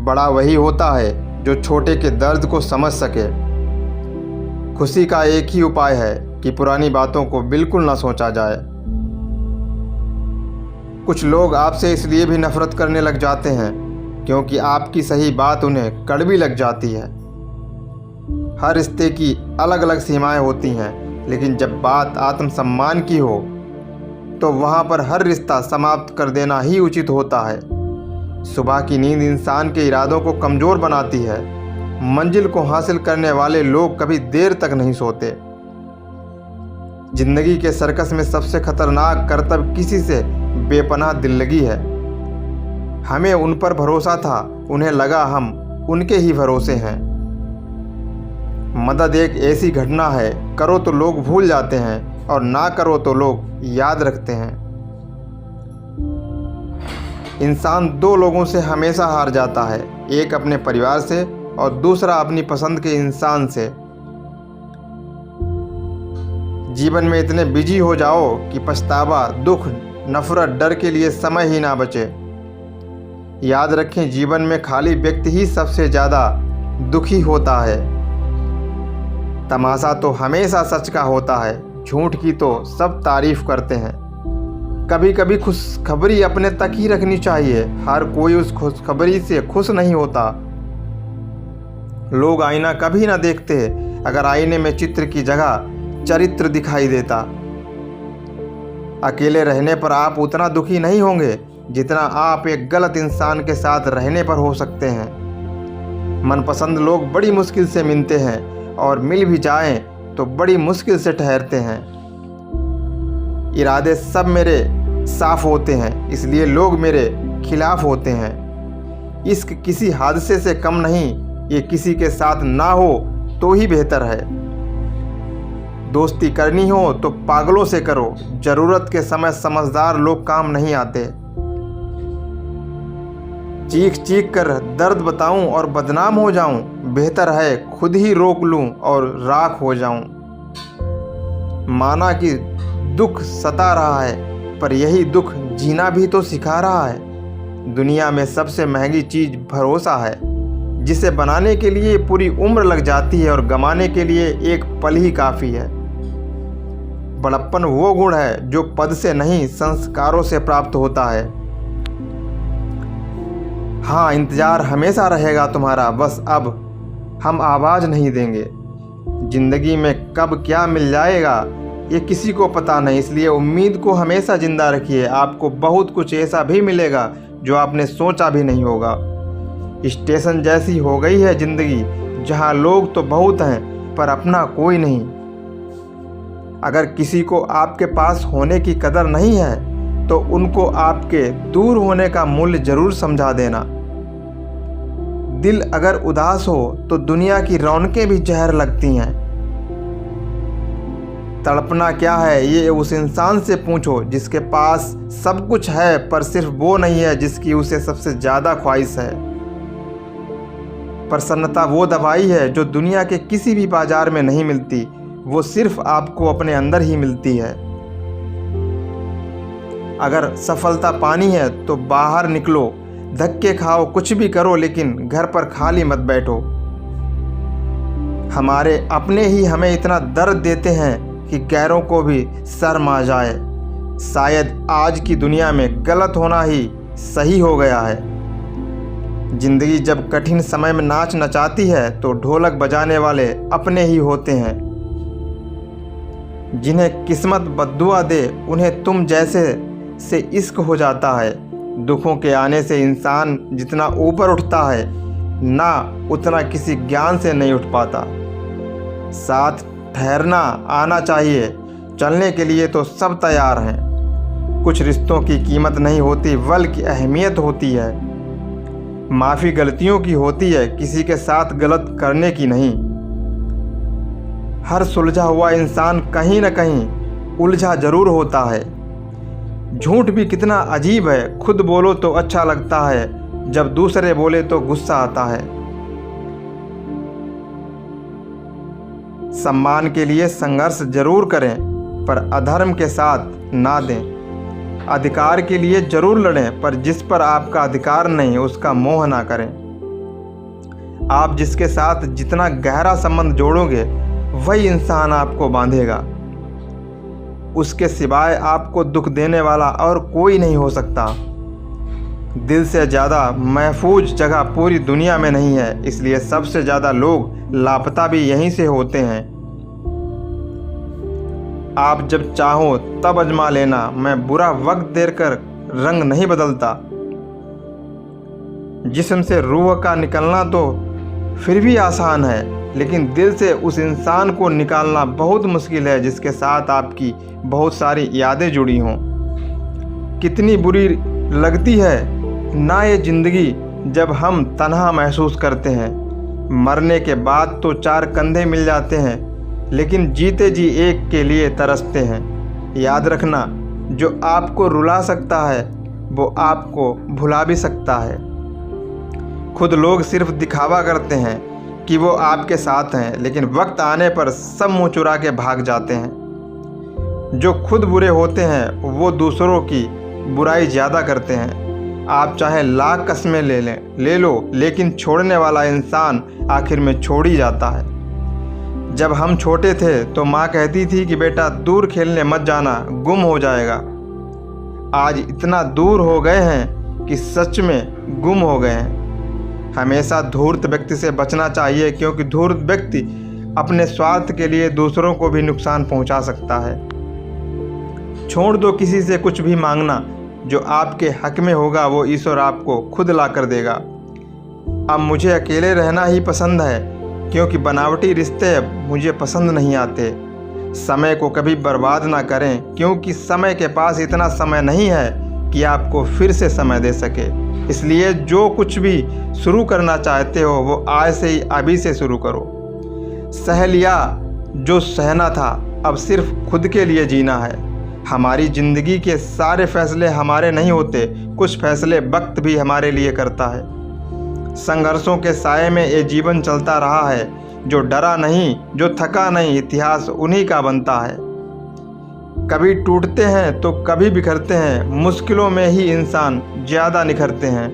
बड़ा वही होता है जो छोटे के दर्द को समझ सके। खुशी का एक ही उपाय है कि पुरानी बातों को बिल्कुल ना सोचा जाए। कुछ लोग आपसे इसलिए भी नफरत करने लग जाते हैं क्योंकि आपकी सही बात उन्हें कड़वी लग जाती है। हर रिश्ते की अलग अलग सीमाएं होती हैं, लेकिन जब बात आत्मसम्मान की हो तो वहाँ पर हर रिश्ता समाप्त कर देना ही उचित होता है। सुबह की नींद इंसान के इरादों को कमज़ोर बनाती है। मंजिल को हासिल करने वाले लोग कभी देर तक नहीं सोते। जिंदगी के सर्कस में सबसे खतरनाक करतब किसी से बेपनाह दिल लगी है। हमें उन पर भरोसा था, उन्हें लगा हम उनके ही भरोसे हैं। मदद एक ऐसी घटना है, करो तो लोग भूल जाते हैं और ना करो तो लोग याद रखते हैं। इंसान दो लोगों से हमेशा हार जाता है, एक अपने परिवार से और दूसरा अपनी पसंद के इंसान से। जीवन में इतने बिजी हो जाओ कि पछतावा, दुख, नफरत, डर के लिए समय ही ना बचे। याद रखें, जीवन में खाली व्यक्ति ही सबसे ज़्यादा दुखी होता है। तमाशा तो हमेशा सच का होता है, झूठ की तो सब तारीफ करते हैं। कभी कभी खुशखबरी अपने तक ही रखनी चाहिए, हर कोई उस खुशखबरी से खुश नहीं होता। लोग आईना कभी ना देखते अगर आईने में चित्र की जगह चरित्र दिखाई देता। अकेले रहने पर आप उतना दुखी नहीं होंगे जितना आप एक गलत इंसान के साथ रहने पर हो सकते हैं। मनपसंद लोग बड़ी मुश्किल से मिलते हैं और मिल भी जाएं तो बड़ी मुश्किल से ठहरते हैं। इरादे सब मेरे साफ होते हैं, इसलिए लोग मेरे खिलाफ होते हैं। इश्क किसी हादसे से कम नहीं, ये किसी के साथ ना हो तो ही बेहतर है। दोस्ती करनी हो तो पागलों से करो, जरूरत के समय समझदार लोग काम नहीं आते। चीख चीख कर दर्द बताऊं और बदनाम हो जाऊं, बेहतर है खुद ही रोक लूं और राख हो जाऊं। माना कि दुख सता रहा है, पर यही दुख जीना भी तो सिखा रहा है। दुनिया में सबसे महंगी चीज़ भरोसा है, जिसे बनाने के लिए पूरी उम्र लग जाती है और गंवाने के लिए एक पल ही काफ़ी है। बड़प्पन वो गुण है जो पद से नहीं, संस्कारों से प्राप्त होता है। हाँ, इंतज़ार हमेशा रहेगा तुम्हारा, बस अब हम आवाज़ नहीं देंगे। ज़िंदगी में कब क्या मिल जाएगा ये किसी को पता नहीं, इसलिए उम्मीद को हमेशा ज़िंदा रखिए। आपको बहुत कुछ ऐसा भी मिलेगा जो आपने सोचा भी नहीं होगा। स्टेशन जैसी हो गई है ज़िंदगी, जहाँ लोग तो बहुत हैं पर अपना कोई नहीं। अगर किसी को आपके पास होने की कदर नहीं है तो उनको आपके दूर होने का मूल्य ज़रूर समझा देना। दिल अगर उदास हो तो दुनिया की रौनकें भी जहर लगती हैं। तड़पना क्या है ये उस इंसान से पूछो जिसके पास सब कुछ है पर सिर्फ वो नहीं है जिसकी उसे सबसे ज़्यादा ख्वाहिश है। प्रसन्नता वो दवाई है जो दुनिया के किसी भी बाजार में नहीं मिलती, वो सिर्फ आपको अपने अंदर ही मिलती है। अगर सफलता पानी है तो बाहर निकलो, धक्के खाओ, कुछ भी करो, लेकिन घर पर खाली मत बैठो। हमारे अपने ही हमें इतना दर्द देते हैं कि गैरों को भी शर्म आ जाए। शायद आज की दुनिया में गलत होना ही सही हो गया है। जिंदगी जब कठिन समय में नाच नचाती है तो ढोलक बजाने वाले अपने ही होते हैं। जिन्हें किस्मत बद्दुआ दे उन्हें तुम जैसे से इश्क हो जाता है। दुखों के आने से इंसान जितना ऊपर उठता है ना उतना किसी ज्ञान से नहीं उठ पाता। साथ ठहरना आना चाहिए, चलने के लिए तो सब तैयार हैं। कुछ रिश्तों की कीमत नहीं होती बल्कि अहमियत होती है। माफ़ी गलतियों की होती है, किसी के साथ गलत करने की नहीं। हर सुलझा हुआ इंसान कहीं न कहीं उलझा जरूर होता है। झूठ भी कितना अजीब है, खुद बोलो तो अच्छा लगता है, जब दूसरे बोले तो गुस्सा आता है। सम्मान के लिए संघर्ष जरूर करें पर अधर्म के साथ ना दें। अधिकार के लिए जरूर लड़ें पर जिस पर आपका अधिकार नहीं उसका मोह ना करें। आप जिसके साथ जितना गहरा संबंध जोड़ोगे वही इंसान आपको बांधेगा। उसके सिवाय आपको दुख देने वाला और कोई नहीं हो सकता। दिल से ज़्यादा महफूज जगह पूरी दुनिया में नहीं है, इसलिए सबसे ज़्यादा लोग लापता भी यहीं से होते हैं। आप जब चाहो तब आजमा लेना, मैं बुरा वक्त देकर रंग नहीं बदलता। जिस्म से रूह का निकलना तो फिर भी आसान है, लेकिन दिल से उस इंसान को निकालना बहुत मुश्किल है जिसके साथ आपकी बहुत सारी यादें जुड़ी हों। कितनी बुरी लगती है ना ये ज़िंदगी जब हम तन्हा महसूस करते हैं। मरने के बाद तो चार कंधे मिल जाते हैं, लेकिन जीते जी एक के लिए तरसते हैं। याद रखना, जो आपको रुला सकता है वो आपको भुला भी सकता है। खुद लोग सिर्फ दिखावा करते हैं कि वो आपके साथ हैं, लेकिन वक्त आने पर सब मुँह चुरा के भाग जाते हैं। जो खुद बुरे होते हैं वो दूसरों की बुराई ज़्यादा करते हैं। आप चाहे लाख कस्में ले लो, लेकिन छोड़ने वाला इंसान आखिर में छोड़ ही जाता है। जब हम छोटे थे तो माँ कहती थी कि बेटा दूर खेलने मत जाना, गुम हो जाएगा। आज इतना दूर हो गए हैं कि सच में गुम हो गए हैं। हमेशा धूर्त व्यक्ति से बचना चाहिए, क्योंकि धूर्त व्यक्ति अपने स्वार्थ के लिए दूसरों को भी नुकसान पहुंचा सकता है। छोड़ दो किसी से कुछ भी मांगना, जो आपके हक में होगा वो ईश्वर आपको खुद ला कर देगा। अब मुझे अकेले रहना ही पसंद है, क्योंकि बनावटी रिश्ते मुझे पसंद नहीं आते। समय को कभी बर्बाद ना करें, क्योंकि समय के पास इतना समय नहीं है कि आपको फिर से समय दे सके। इसलिए जो कुछ भी शुरू करना चाहते हो वो आज से ही अभी से शुरू करो। सह लिया जो सहना था, अब सिर्फ खुद के लिए जीना है। हमारी ज़िंदगी के सारे फैसले हमारे नहीं होते, कुछ फैसले वक्त भी हमारे लिए करता है। संघर्षों के साए में ये जीवन चलता रहा है। जो डरा नहीं, जो थका नहीं, इतिहास उन्हीं का बनता है। कभी टूटते हैं तो कभी बिखरते हैं, मुश्किलों में ही इंसान ज़्यादा निखरते हैं।